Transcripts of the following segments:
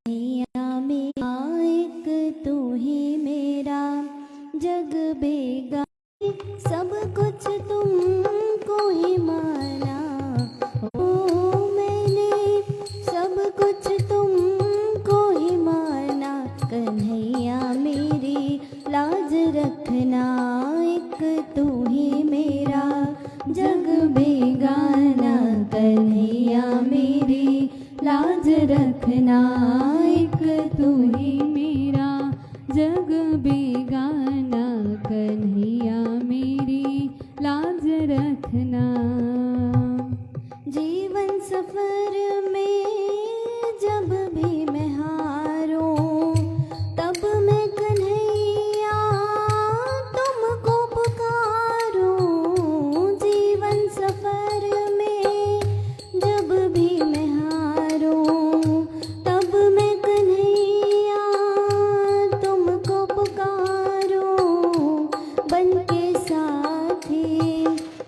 कन्हैया मेरा एक तू ही मेरा जग बेगा, सब कुछ तुमको ही माना। ओ मैंने सब कुछ तुमको ही माना। कन्हैया मेरी लाज रखना, एक तू ही मेरा जग बेगाना। कन्हैया मेरी लाज रखना, एक तू ही मेरा जग बेगाना। कन्हैया मेरी लाज रखना। जीवन सफर में जब भी मैं हारूं, तब मैं कन्हैया तुमको पुकारूं। जीवन सफर में जब भी मैं हारूं, तब मैं कन्हैया तुमको पुकारूं। बन के साथी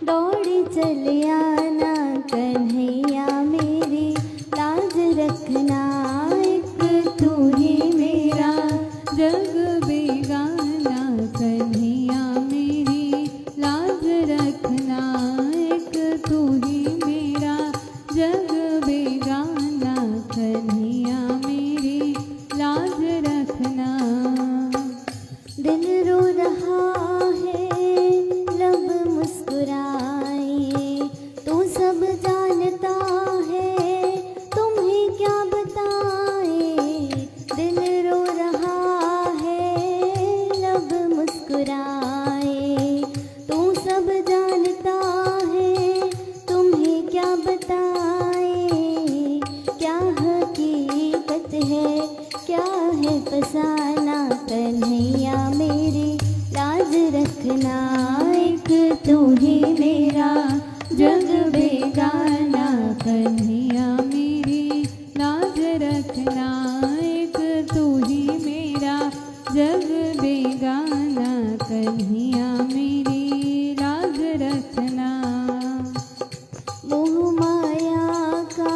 दौड़ी चले आना। कन्हैया मेरी लाज रखना, एक तू ही मेरा जग बेगाना। कन्हैया मेरी लाज रखना, एक तू ही मेरा जग बेगाना। कन्हैया मेरी लाज रखना। दिल रो रहा है लब मुस्कुराए, तू सब जानता है तुम्हें क्या बताए। दिल रो रहा है लब मुस्कुराए, तू सब जानता है तुम्हें क्या बताए। क्या हकीकत है क्या है फसाना। कन्हैया मेरी लाज रखना, एक तू ही मेरा जग बेगाना। कन्हैया मेरी लाज रखना, एक तू ही मेरा जग बेगाना। कन्हैया मेरी लाज रखना। मोह माया का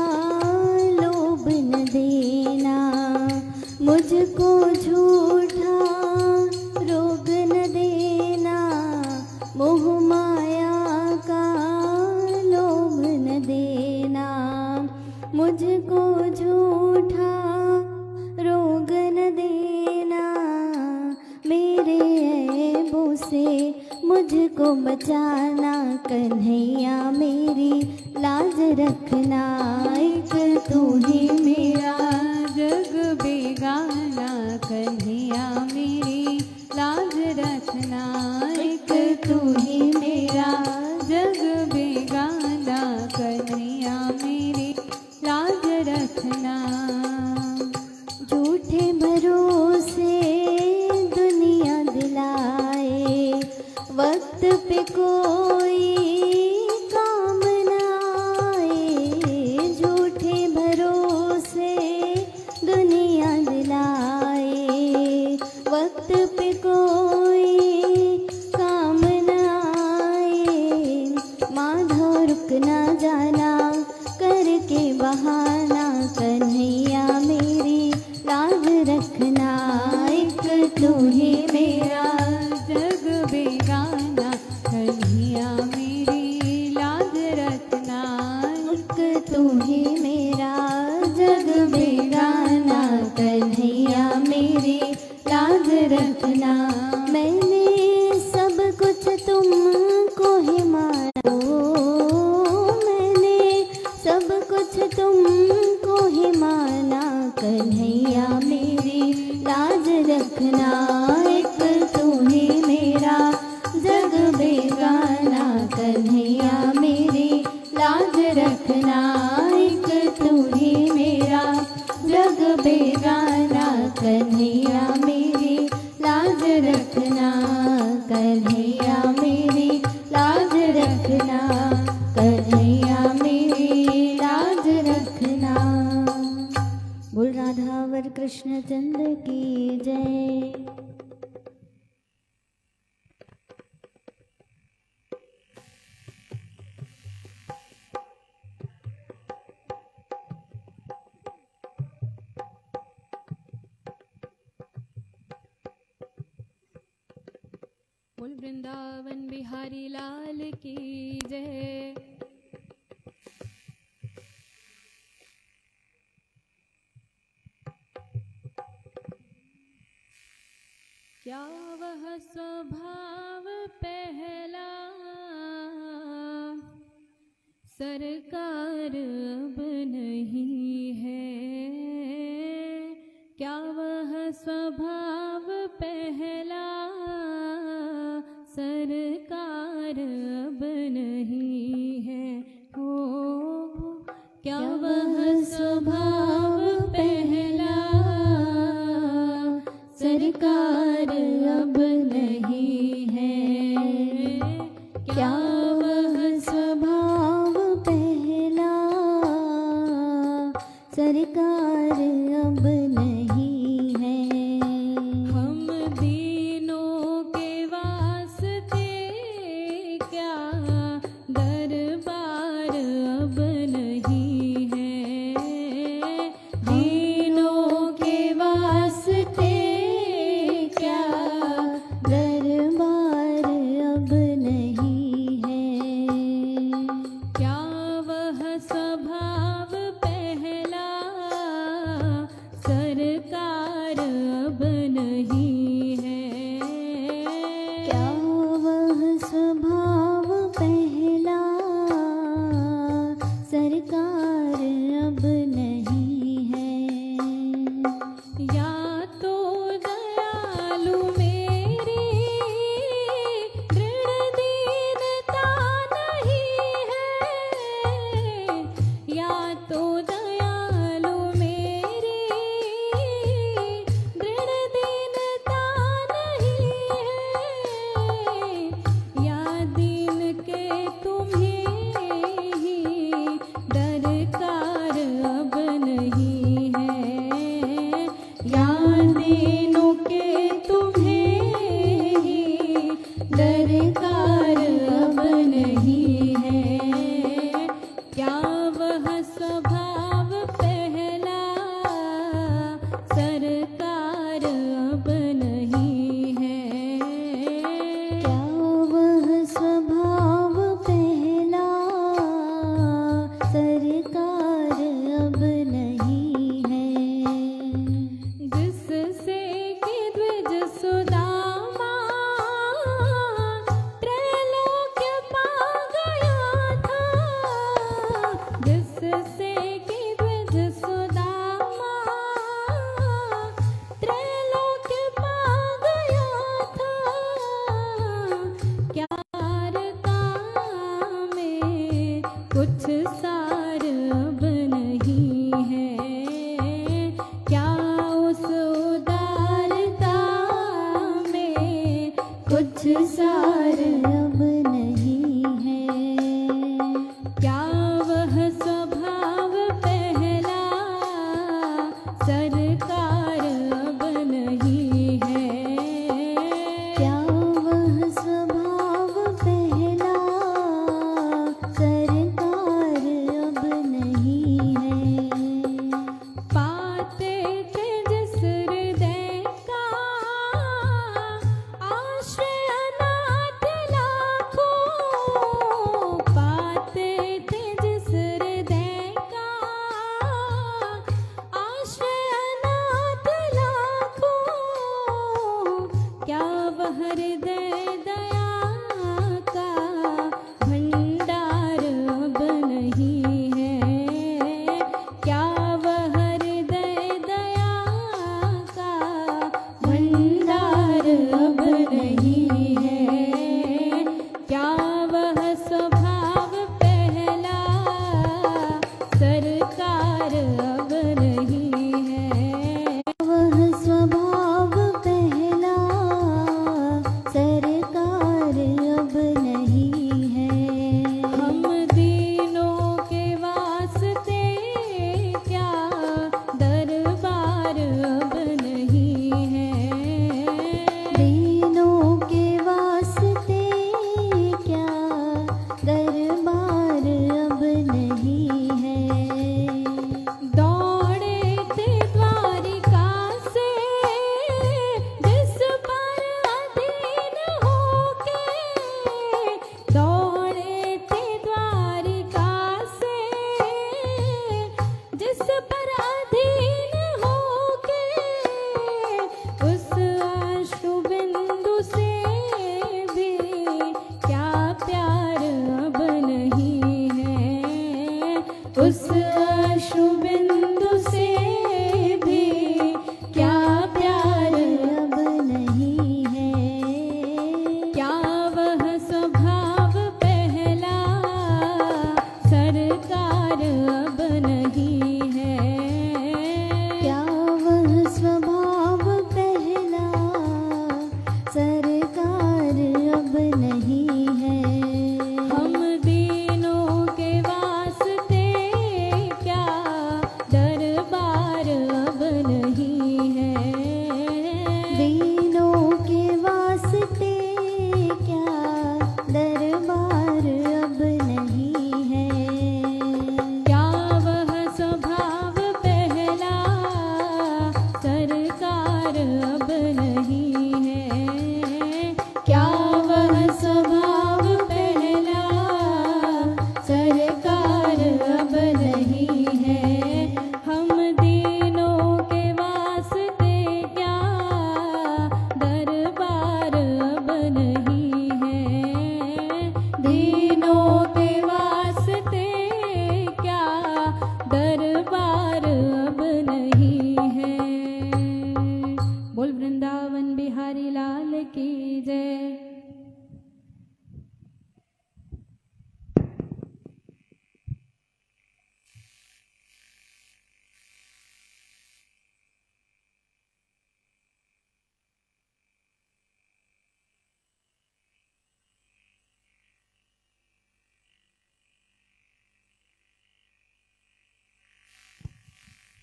लोभ न देना, मुझको झूठा रोग न देना। मोह माया का लोभ न देना, मुझको झूठा रोग न देना। मेरे ऐबों से मुझको बचाना। कन्हैया मेरी लाज रखना, एक तू ही मेरा जग बेगाना। कन्हैया मेरी लाज रखना, एक तू ही मेरा जग बेगाना। कन्हैया मेरी लाज रखना। झूठे भरोसे दुनिया दिलाए, वक्त पे कोई काम न आए। झूठे भरोसे दुनिया दिलाए, वक्त पे कोई काम न आए। माधव रुक न जाना करके बहाना। कन्हैया मेरी लाज रखना, एक तू ही मेरा जग बेगाना। कन्हैया मेरी लाज रखना, एक तू ही मेरा जग बेगाना। कन्हैया मेरी लाज रखना। मैंने सब कुछ तुमको ही माना। मैंने सब कुछ तुमको ही माना। कन्हैया मेरी लाज रखना, एक तू ही मेरा जग बेगाना। कन्हैया मेरी लाज रखना, एक तू ही मेरा जग बेगाना। कन्हैया मेरी लाज रखना। कन्हैया मेरी लाज रखना। कन्हैया मेरी लाज रखना। बोल राधावर कृष्ण चंद्र की जय। बोल वृंदावन बिहारी लाल की जय। क्या वह स्वभाव पहला सरकार अब नहीं है, क्या वह स्वभाव पहला सरकार अब नहीं है। हो क्या वह स्वभाव पहला सरकार अब नहीं है, क्या वह स्वभाव पहला सरकार अब नहीं है। हम दीनों के वास्ते क्या दरबार अब नहीं है, दीनों के वास्ते क्या दरबार अब नहीं है। क्या वह स्वभाव पहला सरकार अब नहीं है, क्या वह स्वभाव पहला सरकार अब नहीं है। या तो दयालु मेरी दृढ़ दीनता नहीं है, या तो दयालु मेरी दृढ़ दीनता नहीं है, या दीन के तुम्हें ही दरकार अब नहीं है, या दीनों के तुम्हें ही दरकार अब नहीं है। क्या वह स्वभाव पहला सरकार अब नहीं है, क्या वह स्वभाव पहला सरकार अब नहीं है। जिससे कि द्विज सुदामा त्रैलोक्य पा गया था, जिससे कि द्विज सुदामा त्रैलोक्य पा गया था। क्या का में कुछ सार अब नहीं है, क्या उस उदारता में कुछ सार अब नहीं है। क्या वह स्वभाव पहला सरकार अब नहीं है, क्या वह स्वभाव पहला सरकार अब नहीं है। पाते थे जिस हृदय का आश्रय अनाथ लाखों, पाते थे जिस हृदय का आश्रय अनाथ लाखों, क्या वह हृदय दया का भंडार अब नहीं है, क्या वह हृदय दया का भंडार अब नहीं है। क्या वह स्वभाव पहला सरकार अब नहीं है, वह स्वभाव पहला सरकार अब नहीं है। हम दीनों के वास्ते क्या दरबार अब नहीं है, दीनों के वास्ते क्या दरबार अब नहीं है। दौड़े थे द्वारिका से जिस पर अधीन हो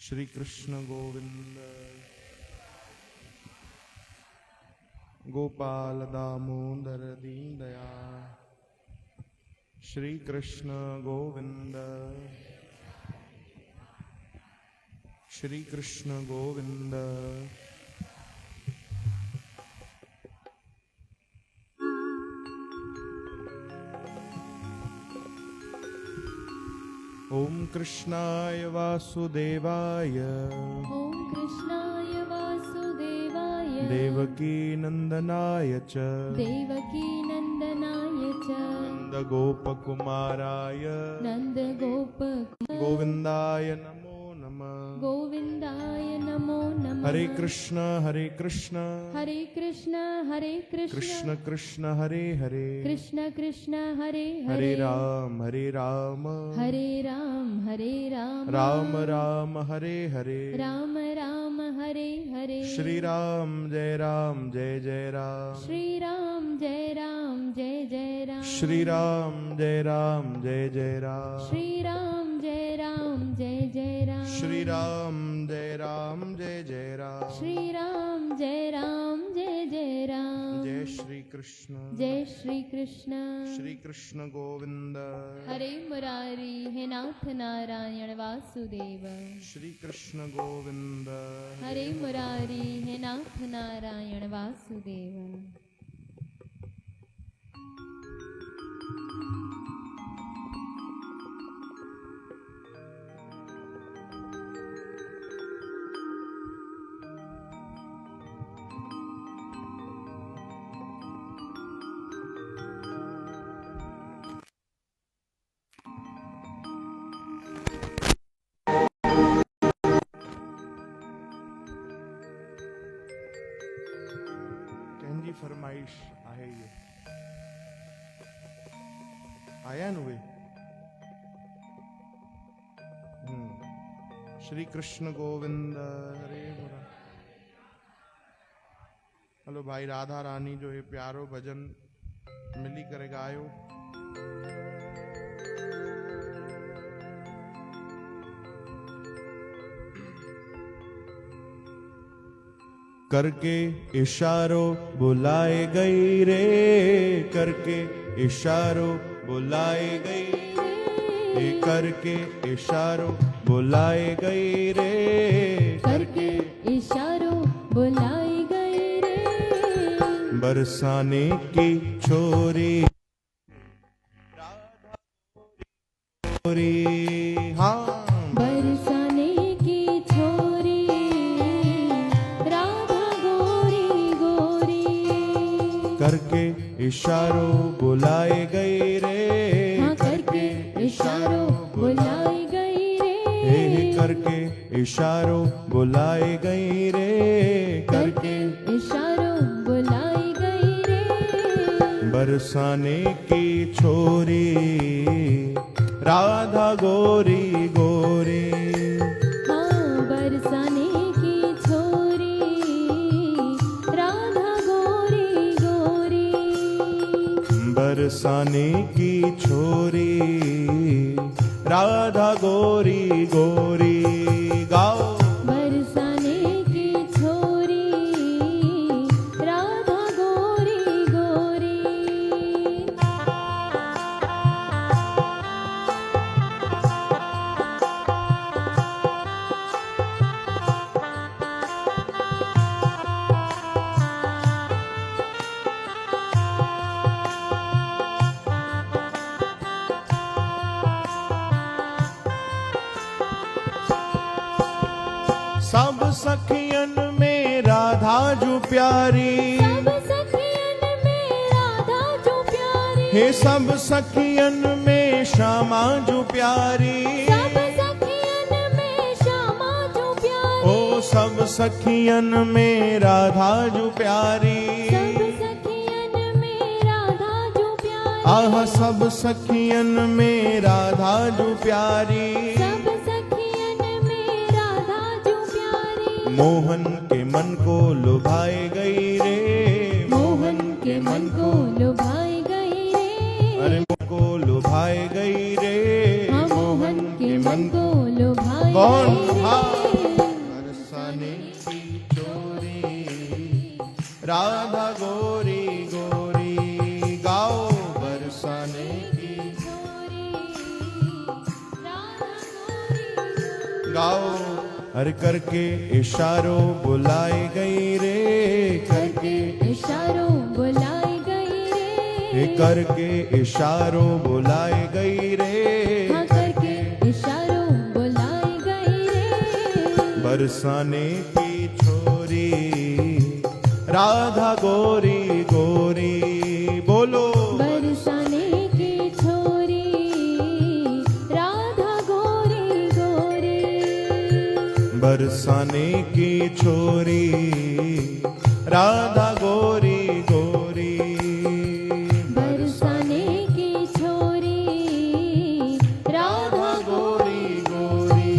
श्री कृष्ण गोविंद। गोपाल दामोदर दीन दयाल। श्री कृष्ण गोविंद। श्री कृष्ण गोविंद। ओम कृष्णाय वासुदेवाय ॐ कृष्णाय वासुदेवाय देवकी नंदनाय च देवकीनन्दनाय च नंदगोपकुमाराय नन्दगोप गोविंदाय नमो नमः। गोविन्दाय नमो नमः। हरे कृष्ण हरे कृष्ण कृष्ण कृष्ण हरे हरे कृष्ण कृष्ण हरे हरे राम हरे राम राम राम हरे हरे राम राम हरे हरे श्री राम जय राम जय जय राम श्री राम जय राम जय जय राम श्री राम जय राम जय जय राम श्री राम जय राम जय जय राम श्री राम जय राम जय जय राम श्री राम जय राम जय जय राम जय श्री कृष्ण श्री कृष्ण गोविंद हरे मुरारी हे नाथ नारायण वासुदेव श्री कृष्ण गोविंद हरे मुरारी हे नाथ नारायण वासुदेव। कंहिंजी फरमाइश आहे ये आया न उहे श्री कृष्ण गोविंद हरे मुरारी। हलो भाई राधा रानी जो ये प्यारो भजन मिली करे गायो। करके इशारों बुलाए गई रे करके इशारों बुलाए गई करके इशारों बुलाए गई रे करके इशारों बुलाई गई रे बरसाने की छोरी हाँ बरसाने की छोरी राधा गोरी गोरी करके इशारों बुलाए गई रे हाँ करके इशारों बुलाई गई रे करके इशारों बुलाए गई रे करके इशारों बुलाई गई रे बरसाने की छोरी राधा गोरी गोरी हाँ बरसाने की छोरी राधा गोरी गोरी बरसाने की छोरी राधा गोरी गोरी गाओ बरसाने की छोरी राधा गोरी गोरी सब सखियन में राधा जो प्यारी सब सखियन में राधा जो प्यारी हे सब सखियन में श्यामा जो प्यारी सब सखियन में श्यामा जो प्यारी ओ सब सखियन में राधा जो प्यारी सब सखियन में राधा जो प्यारी आह सब सखियन में राधा जो प्यारी सब सखियन में राधा जो प्यारी मोहन के मन को लुभाए गई रे मोहन के मन को लुभाई गई रे अरे मन को लुभाए गई रे हाँ मोहन के मन को लुभाई कौन गई रे। हाँ बरसाने की चोरी, राधा गोरी गोरी गाओ बरसाने की छोरी, राधा गोरी गाओ। हर करके इशारों बुलाई गई रे, करके इशारों बुलाई गई रे, करके इशारों बुलाई गई रे, हाँ करके इशारों बुलाई गई रे, बरसाने की छोरी, राधा गोरी गोरी बोलो। बरसाने की छोरी, राधा गोरी गोरी, बरसाने की छोरी, राधा गोरी गोरी, बरसाने की छोरी, राधा गोरी गोरी।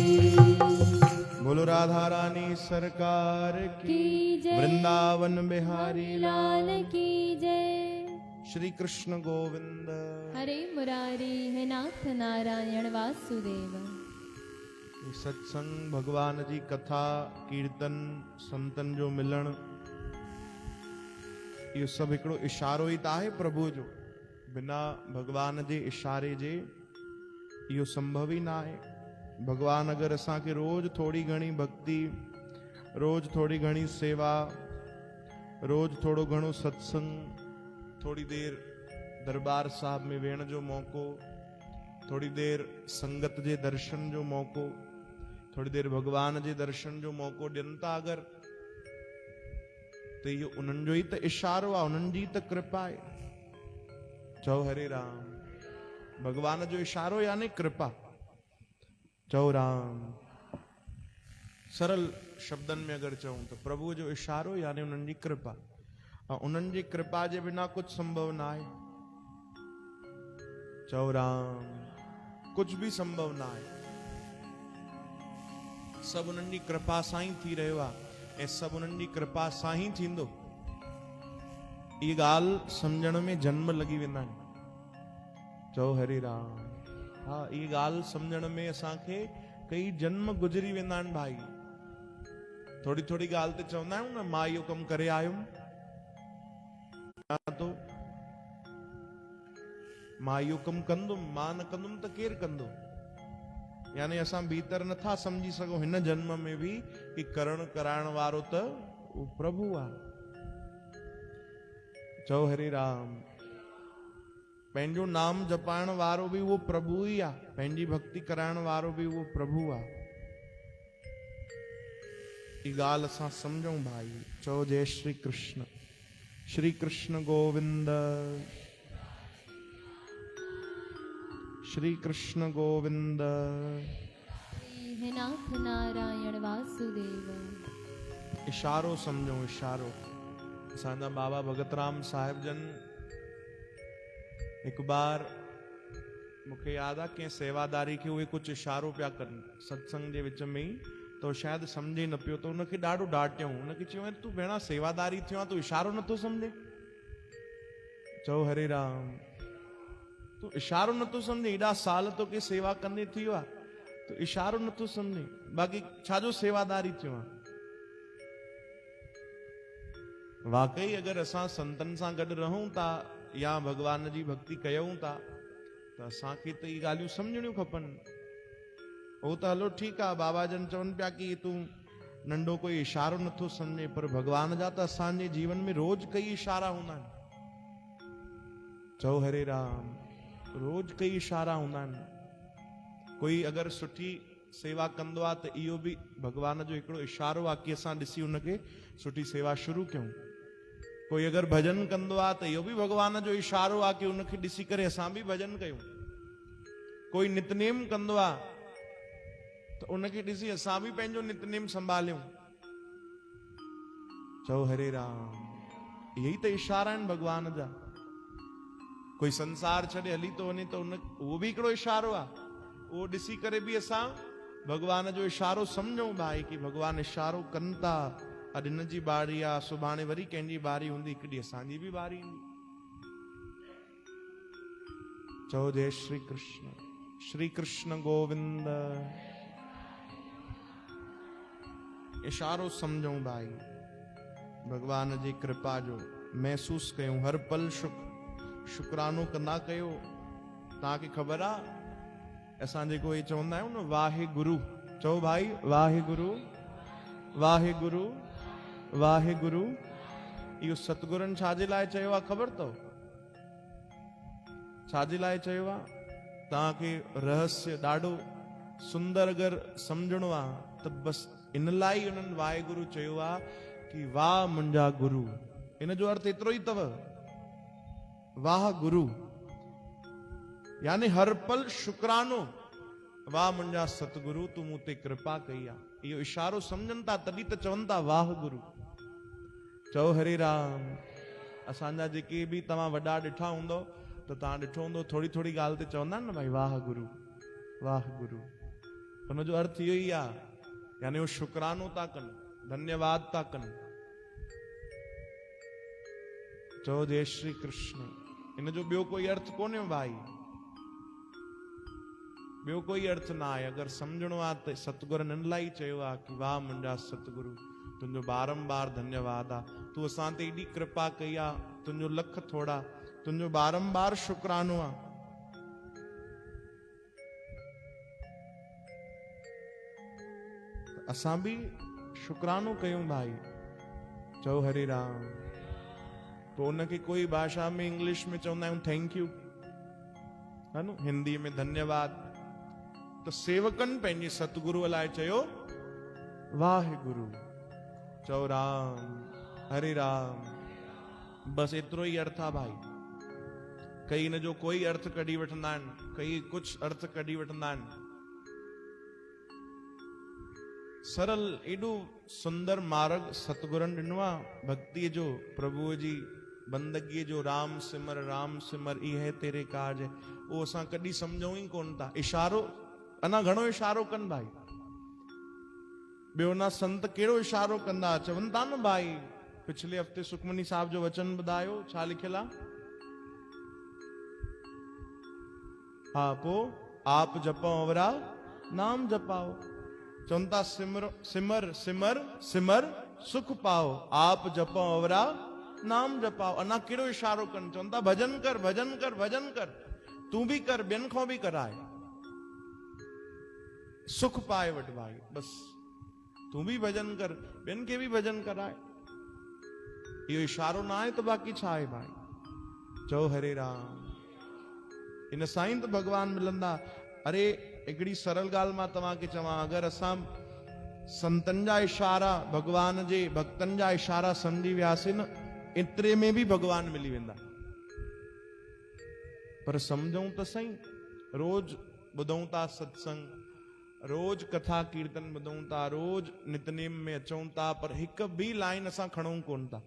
बोलो राधा रानी सरकार की, की जय, वृंदावन बिहारी लाल की जय। श्री कृष्ण गोविंद। हरे मुरारी है नाथ नारायण वासुदेव। ये सत्संग भगवान जी कथा कीर्तन संतन जो मिलण, इहो सभु हिकिड़ो इशारो ई त आहे प्रभु जो। बिना भगवान जे इशारे जे इहो संभव ई न आहे। भगवान अगरि असांखे रोज थोड़ी घणी भक्ति, रोज थोड़ी घणी सेवा, रोज थोड़ो घणो सत्संग, थोड़ी देर दरबार साहब में वेहण जो मौको, थोड़ी देर संगत जे दर्शन जो मौको, थोड़ी देर भगवान जे दर्शन जो मौको ॾियनि था अगरि, त इहो उन्हनि जो ई त इशारो आहे, उन्हनि जी त कृपा आहे। चओ हरे राम। भगवान जो इशारो यानी कृपा। चओ राम। सरल शब्दनि में अगरि चऊं त प्रभु जो इशारो यानी उन्हनि जी कृपा। ऐं उन्हनि जी कृपा जे बिना कुझु संभव न आहे। चओ राम। कुझु बि संभव न आहे। सभु उन्हनि जी कृपा सां ई थी रहियो आहे ऐं सभु उन्हनि जी कृपा सां ई थींदो। इहा ॻाल्हि सम्झण में जन्म लॻी वेंदा आहिनि। चओ हरे राम। हा, इहा ॻाल्हि सम्झण में असांखे कई जन्म गुज़री वेंदा आहिनि भाई। थोड़ी थोड़ी ॻाल्हि ते चवंदा आहियूं न, मां इहो कमु करे आयुमि, तो मां इहो कमु कंदुमि, मां न कंदुमि त केरु कंदो। यानी असां भीतर नथा समझी सघूं हिन जन्म में बि कि करण कराइण वारो त उहो प्रभु आहे। चओ हरे राम। पंहिंजो नाम जपाइण वारो बि उहो प्रभु ई आहे, पंहिंजी भक्ति कराइण वारो बि उहो प्रभु आहे। इहा ॻाल्हि असां सम्झूं भाई। चओ जय श्री कृष्ण। श्री कृष्ण गोविंद। श्री कृष्ण गोविंद। है नाथ नारायण वासुदेव। इशारो समझो, इशारो। असांजा बाबा भगतराम साहिब जन हिकु बार मूंखे यादि आहे कंहिं सेवादारी खे उहे कुझु इशारो पिया कनि सत्संग जे विच में ई, तो शायदि सम्झे न पियो, त उनखे ॾाढो डांटियऊं। उनखे चयो तूं भेणा सेवादारी थियो आहे, तूं इशारो नथो सम्झे। चओ हरे राम। तूं इशारो नथो सम्झे, एॾा साल तोखे सेवा कंदे थी वियो आहे, तूं इशारो नथो सम्झे, बाक़ी छाजो सेवादारी थियो आहे। वाकई अगरि असां संतनि सां गॾु रहूं था या भगवान जी भक्ति कयूं था त असांखे त इहे ॻाल्हियूं सम्झणियूं खपनि। उहो त हलो ठीकु आहे, बाबा जन चवनि पिया कि तूं नंढो कोई इशारो नथो सम्झे, पर भगवान जा त असांजे जीवन में रोज कई इशारा हूंदा आहिनि। चओ हरे राम। रोज कई इशारा हूंदा आहिनि। कोई अगरि सुठी सेवा कंदो आहे त इहो बि भगवान जो हिकिड़ो इशारो आहे कि असां ॾिसी उनखे सुठी सेवा शुरू कयूं। कोई अगरि भजन कंदो आहे त इहो बि भगवान जो इशारो आहे कि उनखे ॾिसी करे असां बि भजन कयूं। कोई नितनेम कंदो आहे त उनखे ॾिसी असां बि पंहिंजो नितनेम संभालियूं। चओ हरे राम। इहे ई त इशारा आहिनि भगवान जा। कोई संसार छॾे हली थो वञे त उहो बि हिकिड़ो इशारो आहे। उहो ॾिसी करे बि असां भगवान जो इशारो सम्झूं भाई कि भगवान इशारो कनि था। अॼु हिन जी बारी आहे, सुभाणे वरी कंहिंजी बारी हूंदी, हिकु ॾींहुं असांजी बि बारी ईंदी। चओ जय श्री कृष्ण। श्री कृष्ण गोविंद। इशारो समझूं भाई भगवान जी कृपा जो महसूस कयूं हर पल शुक्रानो कंदा कयो। तव्हांखे ख़बर आहे असां जेको ये चवंदा आहियूं न वाहे गुरु, चओ भाई वाहे गुरु वाहे गुरु वाहे गुरु। इहो सतगुरनि छाजे लाइ चयो आहे ख़बर अथव? छाजे लाइ चयो आहे? तव्हांखे रहस्य ॾाढो सुंदर अगरि सम्झणो आहे त बसि इन लाइ उन्हनि वाहेगुरु चयो आहे कि वाह मुंहिंजा गुरु। इन जो अर्थ एतिरो ई अथव, वाह गुरु यानी हर पल शुक्रानो, वाह मुंहिंजा सतगुरु तूं मूं ते कृपा कई आहे। इहो इशारो सम्झनि था तॾहिं त चवनि था वाह गुरु। चओ हरे राम। असांजा जेके बि तव्हां वॾा ॾिठा हूंदव त तव्हां ॾिठो हूंदो थोरी थोरी ॻाल्हि ते चवंदा आहिनि न भाई वाह गुरु वाह गुरु। हुनजो अर्थ इहो ई आहे, यानी उहो शुक्रानो था कनि, धन्यवाद था कनि। चओ जय श्री कृष्ण। इन जो ॿियो कोई अर्थ कोन्हे भाई, ॿियो कोई अर्थ न आहे। अगरि सम्झणो आहे त सतगुरनि इन लाइ चयो आहे कि वाह मुंहिंजा सतगुरु तुंहिंजो बारंबार धन्यवाद आहे, तूं असां ते एॾी कृपा कई आहे, तुंहिंजो लख थोड़ा, तुंहिंजो बारंबार शुक्रानो आहे। असां बि शुक्रानो कयूं भाई। चओ हरे राम। तो उनखे कोई भाषा में इंग्लिश में चवंदा आहियूं थैंक यू, है न, हिंदी में धन्यवाद। तो सेवकनि पंहिंजे सतगुरुअ लाइ चयो वाहेगुरु। चओ राम हरे राम। बसि एतिरो ई अर्थ आहे भाई। कई इन जो कोई अर्थ कढी वठंदा आहिनि, कई कुछ अर्थ कढी वठंदा आहिनि। सरल एॾो सुंदर मार्ग सतगुरनि ॾिनो आहे भक्तीअ जो, प्रभुअ जी बंदगीअ जो। राम सिमर इहे तेरे काज है, उहो असां कॾहिं सम्झूं ई कोन था। इशारो अञा घणो इशारो कनि भाई। ॿियो ना संत कहिड़ो इशारो कंदा, चवनि था न भाई पिछले हफ़्ते सुखमनी साहिब जो वचन ॿुधायो, छा लिखियल आहे? हा पो आप जपो अवरा नाम जपाओ। चवनि था सिमर सिमर सिमर सुख पाओ, आप जपो अवरा नाम जपाओ। अञा कहिड़ो इशारो कनि, चवनि था भजन कर भजन कर भजन कर, तूं बि कर ॿियनि खां बि कराए, सुख पाए वठ भाई। बस तूं भी भजन कर, ॿियनि खे बि भजन कराए। इहो इशारो न आहे त बाक़ी छा आहे भाई। चओ हरे राम। इन सां ई त भगवान मिलंदा। अरे हिकिड़ी सरल ॻाल्हि मां तव्हांखे चवां, अगरि असां संतनि जा इशारा, भगवान जे भक्तनि जा इशारा सम्झी वियासीं न, एतिरे में बि भगवान मिली वेंदा। पर सम्झूं त सही, रोज ॿुधूं था सत्संग, रोज कथा कीर्तन ॿुधूं था, रोज नितनेम में अचूं था, पर हिकु बि लाइन असां खणूं कोन था,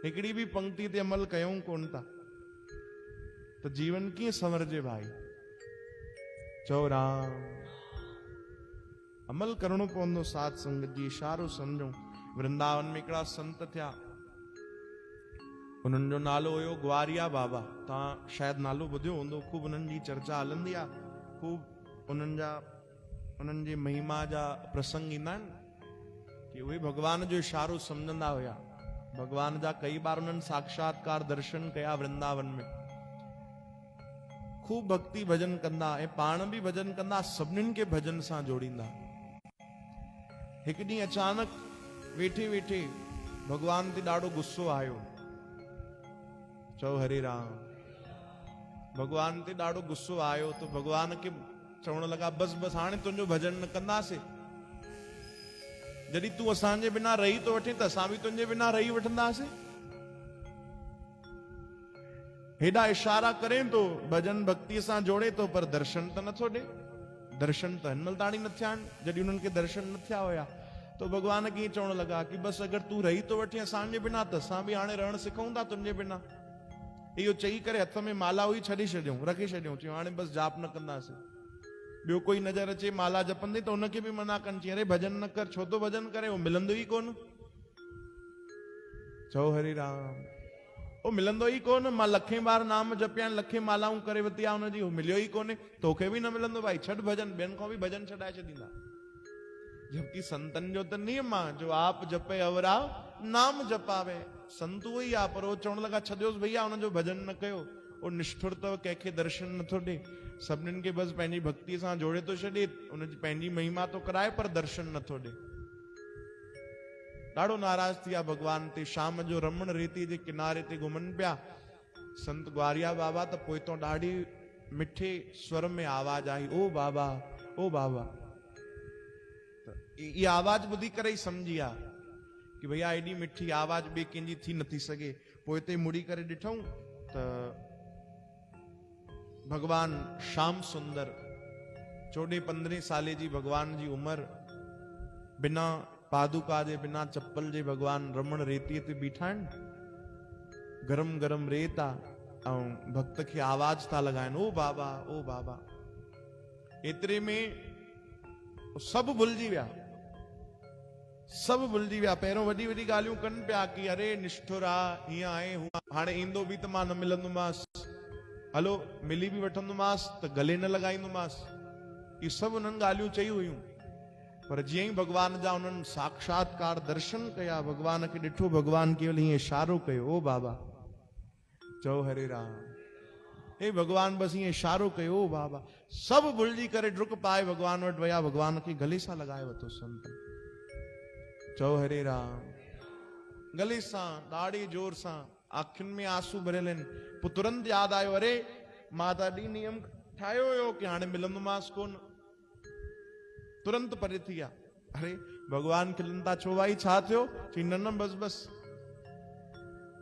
हिकिड़ी बि पंक्ति ते अमल कयूं कोन था, त जीवन कीअं संवरजे भाई। चओ राम। अमल करणो पवंदो साध संगत जी, इशारो सम्झूं। वृंदावन में हिकिड़ा संत थिया, उन्हनि जो नालो हुयो ग्वारिया बाबा। तव्हां शायदि नालो ॿुधियो हूंदो, खूब उन्हनि जी चर्चा हलंदी आहे, खूब उन्हनि जी महिमा जा प्रसंग ईंदा आहिनि कि उहे भगवान जो इशारो सम्झंदा हुया। भगवान जा कई बार उन्हनि साक्षात्कार दर्शन कया वृंदावन में। खूब भक्ति भजन कंदा ऐं पाण बि भजन कंदा, सभिनीनि खे भजन सां जोड़ींदा। हिकु ॾींहुं अचानक वेठे वेठे भगवान ते ॾाढो गुस्सो आयो। चओ हरे राम। भगवान ते ॾाढो गुस्सो आयो त भगवान खे चवण लॻा बस बस हाणे तुंहिंजो भजन न कंदासीं। जॾहिं तूं असांजे बिना रही तो वठे त असां बि तुंहिंजे बिना रही वठंदासीं। हेॾा इशारा करें तो, भजन भक्ति सां जोड़े तो, पर दर्शन त नथो ॾे। दर्शन त हिन महिल ताणी न थिया आहिनि, जॾहिं उन्हनि खे दर्शन न थिया हुया। तो भगवान खे चवण लॻा कि बस अगरि तूं रही तो वठे असांजे बिना त असां बि हाणे रहण सिखूं था तुंहिंजे बिना। इहो चई करे हथ में माला हुई छॾे छॾियऊं, रखे छॾियऊं, चयूं हाणे बस जाप न कंदासीं। ॿियो कोई नज़र अचे माला जपंदे त उनखे बि मना कनि, चई अरे भजन न कर, छो तो भजन करे, वो मिलंदो ई कोन। चओ हरे राम। वो मिलंदो ई कोन, मां लखे बार नाम जपिया, लखे मालाऊं करे वरिती आहे उनजी, वो मिलियो ई कोन्हे, तोखे बि न मिलंदो भाई, छॾ भजन, ॿियनि खां बि भजन छॾाए छॾींदा। जबकि संतन जो तो नियम आहे जो आप जपे अवरा नाम जपावे। संत उहो ई आहे, पर उहो चवण लॻा छॾियोसि भैया हुनजो भजन न कयो, उहो निष्ठुर अथव, कंहिंखे दर्शन नथो ॾे, सभिनीनि खे बसि पंहिंजी भक्तीअ सां जोड़े थो छॾे, उनजी पंहिंजी महिमा थो कराए पर दर्शन नथो ॾे। ॾाढो नाराज़ थी विया भॻवान ते। शाम जो रमण रेती जे किनारे ते घुमनि पिया संत ग्वारिया बाबा, त पोइ तो ॾाढी मिठे स्वर में आवाज आई, ओ बाबा ओ बाबा। ये आवाज ॿुधी करे ई सम्झी विया कि भैया एॾी मिठी आवाज ॿिए कंहिंजी थी नथी सघे। पोइ हिते मुड़ी करे ॾिठऊं त भगवान श्याम सुंदर 14-15 साले जी भगवान जी उम्र, बिना पादुका जे बिना चप्पल जे भगवान रमण रेतीअ ते बीठा आहिनि, गरम गरम रेत आहे ऐं भक्त खे आवाज था लॻाइनि, ओ बाबा ओ बाबा। एतिरे में सभु भुलिजी विया, सभु भुलिजी विया। पहिरियों वॾी वॾी ॻाल्हियूं कनि पिया कि अरे निष्ठुर आहे, हीअं आहे हूअं, हाणे ईंदो बि त मां न मिलंदोमांसि, हलो मिली बि वठंदोमांसि त गले न लॻाईंदोमांसि, इहे सभु उन्हनि ॻाल्हियूं चई हुयूं। पर जीअं ई भगवान जा उन्हनि साक्षात्कार दर्शन कया, भगवान खे ॾिठो, भगवान केवल हीअं इशारो कयो, ओ बाबा चओ हरे राम। हे भगवान बसि हीअं इशारो कयो, ओ बाबा। सभु भुलिजी करे डुक पाए भगवान वटि विया, भगवान खे गले सां लॻाए वरितो संत, चओ हरे राम। गले सां ॾाढे जोर सां, अखियुनि में आंसू भरियल आहिनि। पोइ तुरंत यादि आयो, अरे मां त अॼु नियम ठाहियो हुयो कि हाणे मिलंदोमांसि कोन। तुरंत परे थी विया। अरे भगवान खिलनि था, छो भाई छा थियो? चई न न बसि बसि,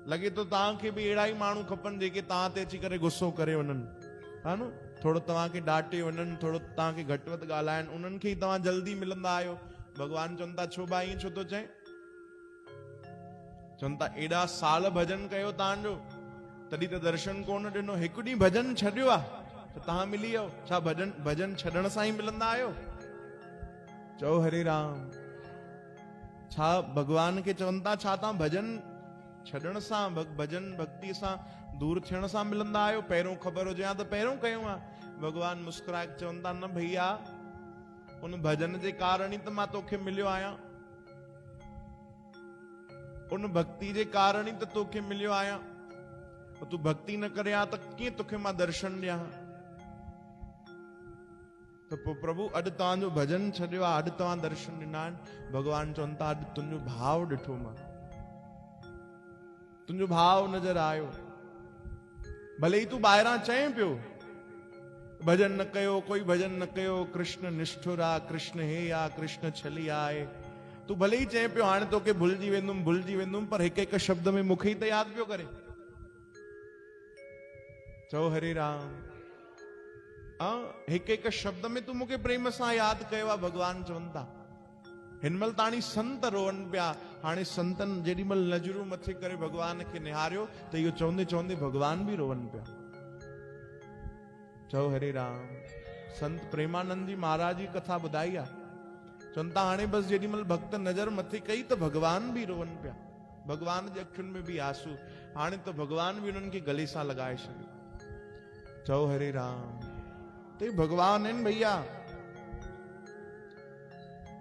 लॻे थो तव्हांखे बि अहिड़ा ई माण्हू खपनि जेके तव्हां ते अची करे गुस्सो करे वञनि, हा न, थोरो तव्हांखे डांटे वञनि, थोरो तव्हांखे घटि वधि ॻाल्हाइनि, उन्हनि खे ई तव्हां जल्दी मिलंदा आहियो। भगवान चवनि था छो भाई ईअं छो थो चए? चवनि था एॾा साल भजन कयो तव्हांजो, तॾहिं त दर्शन कोन ॾिनो, हिकु ॾींहुं भजन छॾियो आहे त तव्हां मिली वियो, छा भजन छॾण सां ई मिलंदा आहियो? चओ हरे राम। छा भगवान खे चवनि था छा तव्हां भजन छॾण सां, भजन भक्ति सां दूर थियण सां मिलंदा आहियो? पहिरियों ख़बर हुजे हा त पहिरियों कयूं हा। भगवान मुस्कुराए चवनि था न भैया, उन भजन जे कारण ई त मां तोखे मिलियो आहियां, उन भक्ति जे कारण ई त तोखे मिलियो आहियां। तूं भक्ति न करे आ त कीअं तोखे मां दर्शन ॾियां? तो प्रभु अॼु तव्हांजो भजन छॾियो आहे, अॼु तव्हां दर्शन ॾिना आहिनि। भगवान चवनि था अॼु तुंहिंजो भाव ॾिठो मां, तुंहिंजो भाव नज़र आयो। भले ई तूं ॿाहिरां चए पियो भजन न कयो, कोई भजन न कयो, कृष्ण निष्ठुर आहे, कृष्ण हे आहे, कृष्ण छली आहे, तूं भले ई चए पियो हाणे तोखे भुलिजी वेंदुमि, पर हिकु हिकु शब्द में मूंखे ई त यादि पियो करे। चओ हरे राम। हिकु हिकु शब्द में तूं मूंखे प्रेम सां यादि कयो आहे। भगवान चवनि था हिनमहिल ताणी संत रोअनि पिया। हाणे संतनि जेॾी महिल नज़रूं मथे करे भगवान खे निहारियो त इहो चवंदे चवंदे भगवान बि रोअनि पिया। चओ हरे राम। संत प्रेमानंद जी महाराज जी कथा ॿुधाई आहे। चवनि था हाणे बसि जेॾी महिल भक्त नज़र मथे कई त भगवान बि रोअनि पिया, भगवान जे अखियुनि में बि आंसू। हाणे त भगवान बि उन्हनि खे गले सां लॻाए छॾियो। चओ हरे राम। ते भगवान आहिनि भैया,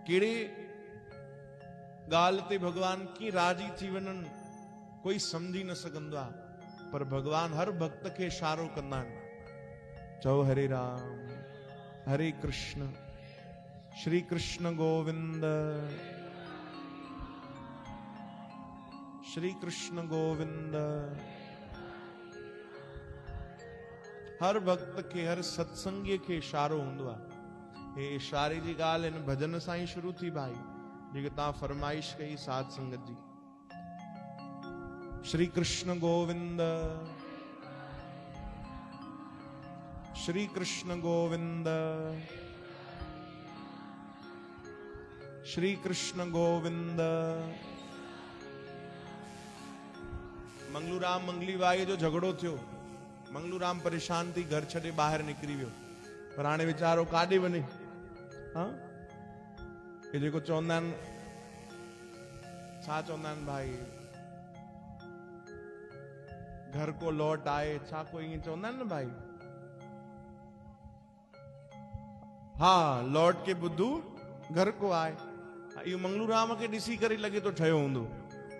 कहिड़े ॻाल्हि ते भगवान कीअं राजी थी वञनि कोई सम्झी न सघंदो आहे, पर भगवान हर भक्त खे इशारो कंदा आहिनि। चओ हरे राम। हरे कृष्ण। श्री कृष्ण गोविंद, श्री कृष्ण गोविंद। हर भक्त खे, हर सत्संगी खे इशारो हूंदो आहे। हे इशारे जी ॻाल्हि हिन भजन सां ई शुरू थी भाई, जेके तव्हां फरमाइश कई साध संगत जी। श्री कृष्ण गोविंद, श्री कृष्ण गोविंद, श्री कृष्ण गोविंद। मंगलूराम मंगलीबाई जो झगड़ो थियो। मंगलूराम परेशान थी घर छॾे ॿाहिरि निकिरी वियो, पर हाणे वीचारो काॾे वञे। हे जेको चवंदा आहिनि, छा चवंदा आहिनि भाई, घर को लौट आए, छा कोई ईअं चवंदा आहिनि न भाई। हा, लौट के बुद्धू घर को आए। इहो मंगलूराम खे ॾिसी करे लॻे तो ठहियो हूंदो,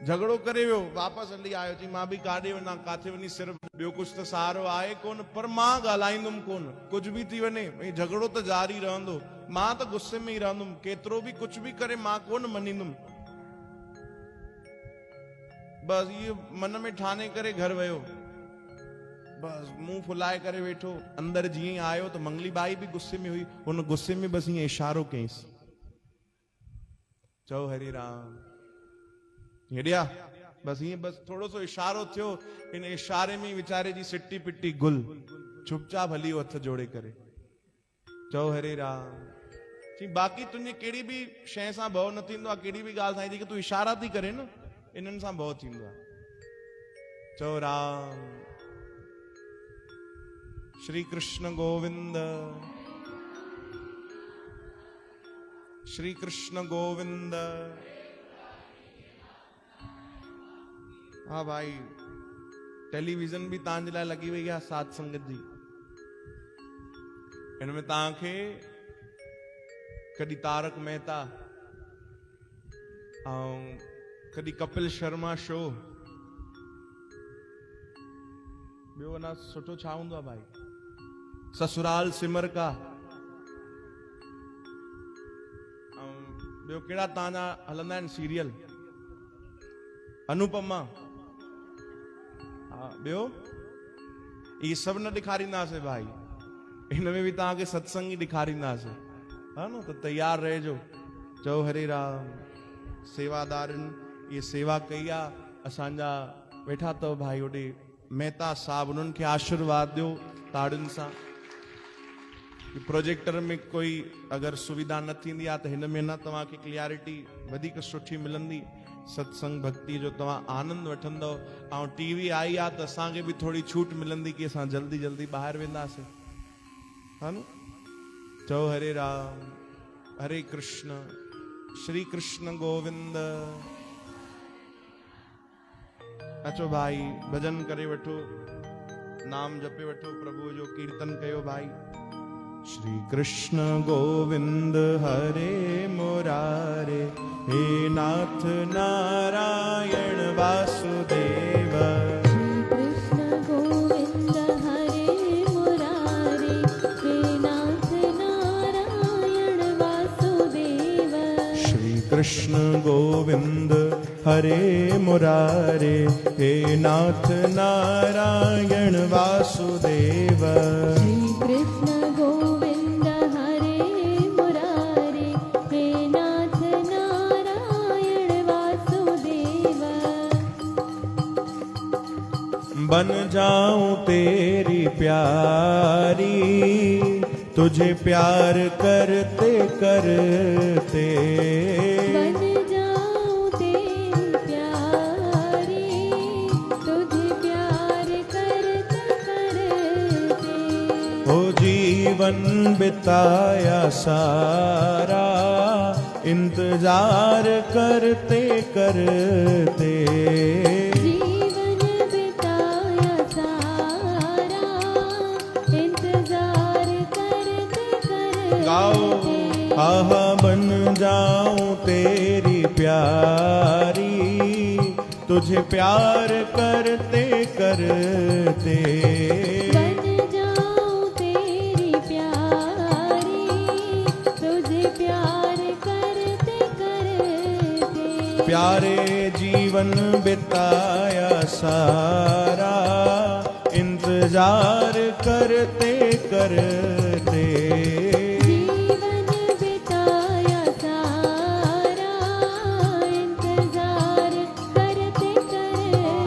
झगड़ो करे वियो, वापसि हली आयो, चई मां बि काॾे वञा, काथे वञी, सिर्फ़ु ॿियो कुझु त सहारो आहे कोन, पर मां ॻाल्हाईंदुमि कोन, कुझु बि थी वञे भई झगड़ो त जारी रहंदो, मां त गुस्से में ई रहंदुमि, केतिरो बि कुझु बि करे मां कोन मञींदुमि। बस इहो मन में ठाने करे घर वियो, बस मुंह फुलाए करे वेठो, अंदर जीअं ई आयो त मंगली बाई बि गुस्से में हुई, हुन गुस्से में बस ईअं इशारो कयईंसि, चओ हरे राम, हेॾिया, बस ईअं, बस थोरो सो इशारो थियो, इन इशारे में वीचारे जी सिटी पिटी गुल, चुपचाप हली वियो हथ जोड़े करे, चओ हरे राम। चई बाक़ी तुंहिंजी कहिड़ी बि शइ सां भउ न थींदो आहे, कहिड़ी बि ॻाल्हि सां, जेके तूं इशारा थी करे न, इन्हनि सां भउ थींदो आहे। चओ राम, श्री कृष्ण गोविंद, श्री कृष्ण गोविंद। हाँ भाई, टेलीविजन भी तव्हांजे लाइ लगी वई आहे साध संगत जी, इनमें तव्हांखे कॾहिं तारक मेहता ऐं कॾहिं कपिल शर्मा शो, ॿियो अञा सुठो छा हूंदो आहे भाई, ससुराल सिमर का, ऐं ॿियो कहिड़ा तव्हांजा हलंदा आहिनि सीरियल, अनुपमा, हा ॿियो इहे सभु न ॾेखारींदासीं भाई, हिनमें बि तव्हांखे सत्संग ई ॾेखारींदासीं, हा न, त तैयार रहिजो। चओ हरे राम। सेवादारनि इहे सेवा कई आहे, असांजा वेठा अथव भाई होॾे मेहता साहब, उन्हनि खे आशीर्वाद ॾियो ताड़ियुनि सां। प्रोजेक्टर में कोई अगरि सुविधा न थींदी आहे त हिन में न तव्हांखे क्लियरिटी वधीक सुठी मिलंदी, सत्संग भक्ति जो तव्हां आनंद वठंदव, ऐं टीवी आई आहे त असांखे बि थोरी छूट मिलंदी कि असां जल्दी जल्दी ॿाहिरि वेंदासीं, हा न। चओ हरे राम, हरे कृष्ण, श्री कृष्ण गोविंद। अचो भाई, भजन करे वठो, नाम जपे वठो, प्रभु जो कीर्तन कयो भाई। श्री कृष्ण गोविंद हरे मुरारे, हे नाथ नारायण वासुदेव। श्री कृष्ण गोविंद हरे मुरारे, हे नाथ नारायण वासुदेव। श्री कृष्ण गोविंद हरे मुरारे, हे नाथ नारायण वासुदेव। श्री कृष्ण गोविंद हरे मुरारे, हे नाथ नारायण वासुदेव। बन जाऊं तेरी प्यारी, तुझे प्यार करते करते। बन जाऊं तेरी प्यारी, तुझे प्यार करते करते। ओ जीवन बिताया सारा, इंतजार करते करते। जीवन बिताया सारा, इंतजार करते करते। गाओ, आहा बन जाऊं तेरी प्यारी, तुझे प्यार करते करते। बन जाऊं तेरी प्यारी, तुझे प्यार करते करते। प्यारे जीवन बिताया सारा, इंतजार करते करते। जीवन बिताया सारा, इंतजार करते करते।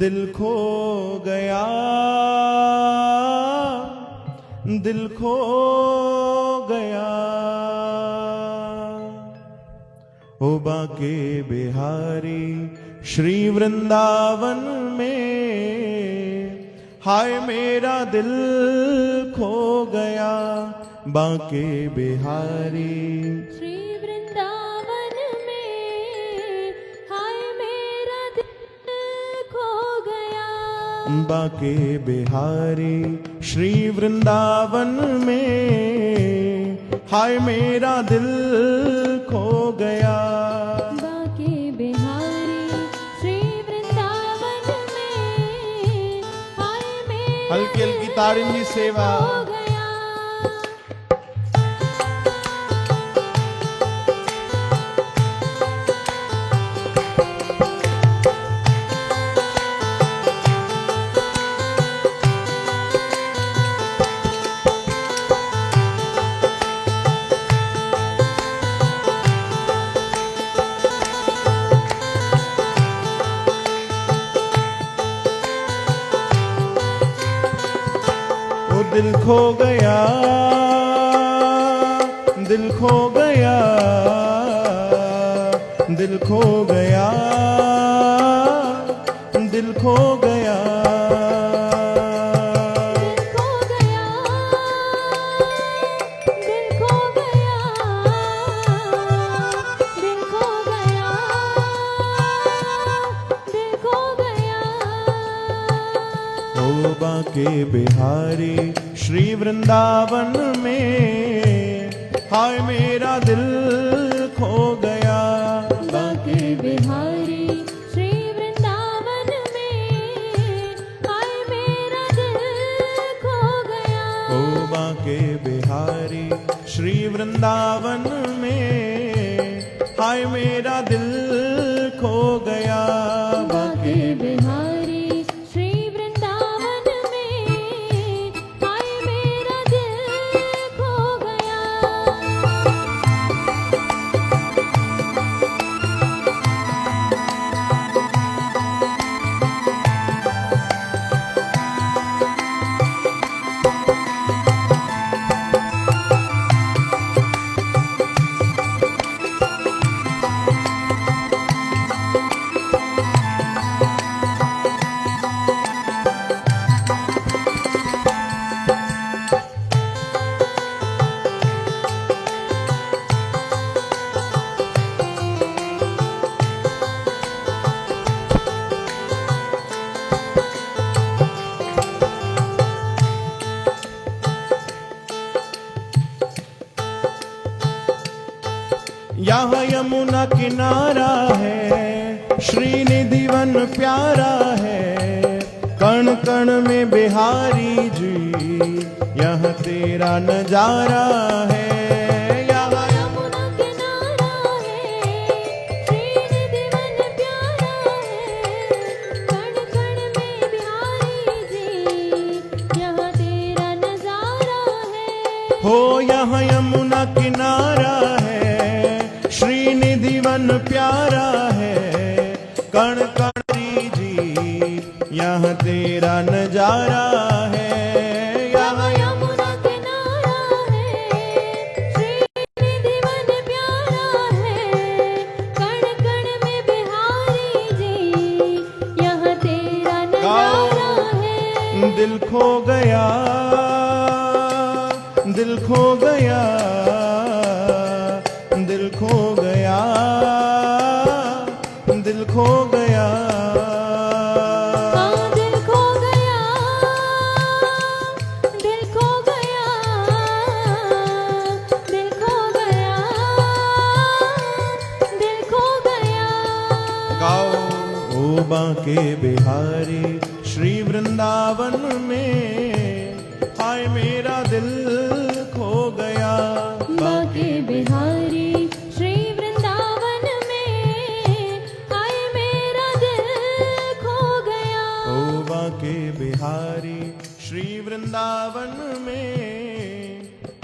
दिल खो गया, दिल खो गया, ओ बाके बिहारी श्री वृंदावन में, हाय मेरा दिल खो गया बाके बिहारी। श्री वृंदावन में, हाय मेरा दिल खो गया बाके बिहारी श्री वृंदावन में, हाय मेरा दिल खो गया। बाके बिहारी श्री वृंदावन में, हाय मेरा हल्की हल्की ताड़िन जी सेवा। खो गया। दिल खो गया, दिल खो गया, दिल खो गया, दिल खो गया, दिल खो गया, दिल खो गया, दिल खो गया, दिल खो गया। ओ बाके बिहारी श्री वृंदावन में, हाय मेरा दिल खो गया बाके बिहारी श्री वृंदावन में, हाय मेरा दिल खो गया। ओ बाके बिहारी श्री वृंदावन में, हाय मेरा दिल खो गया बाके बिहारी श्री वृंदावन में, हाय मेरा दिल खो गया। यहाँ यमुना किनारा है, श्रीनिधि वन प्यारा है, कण कण में बिहारी जी, यह तेरा नजारा है। यहाँ यमुना किनारा है, श्रीनिधि वन प्यारा है, कण कण में बिहारी जी, यह तेरा नजारा है। हो यहाँ यमुना किनारा है, श्रीनिधि वन प्यारा है, कण कणी जी, यह तेरा नजारा है। यहाँ यमुना किनारा है, श्रीनिधि वन प्यारा है, कण कण में बिहारी जी, यह तेरा नजारा है। दिल खो गया, दिल खो गया, दिल खो गया, दिल खो गया, हाँ दिल खो गया, दिल खो गया, दिल खो गया, दिल खो गया। गाओ ओ बाके बिहारी श्री वृंदावन में, हाय मेरा दिल खो गया बाके बिहारी श्री वृंदावन में, हाय मेरा दिल खो गया। ओ बाके बिहारी श्री वृंदावन में,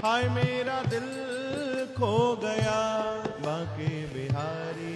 हाय मेरा दिल खो गया बाके बिहारी।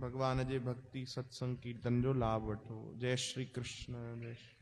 भगवान जे भक्ति सत्संग कीर्तन जो लाभ वठो। जय श्री कृष्ण। जय श्री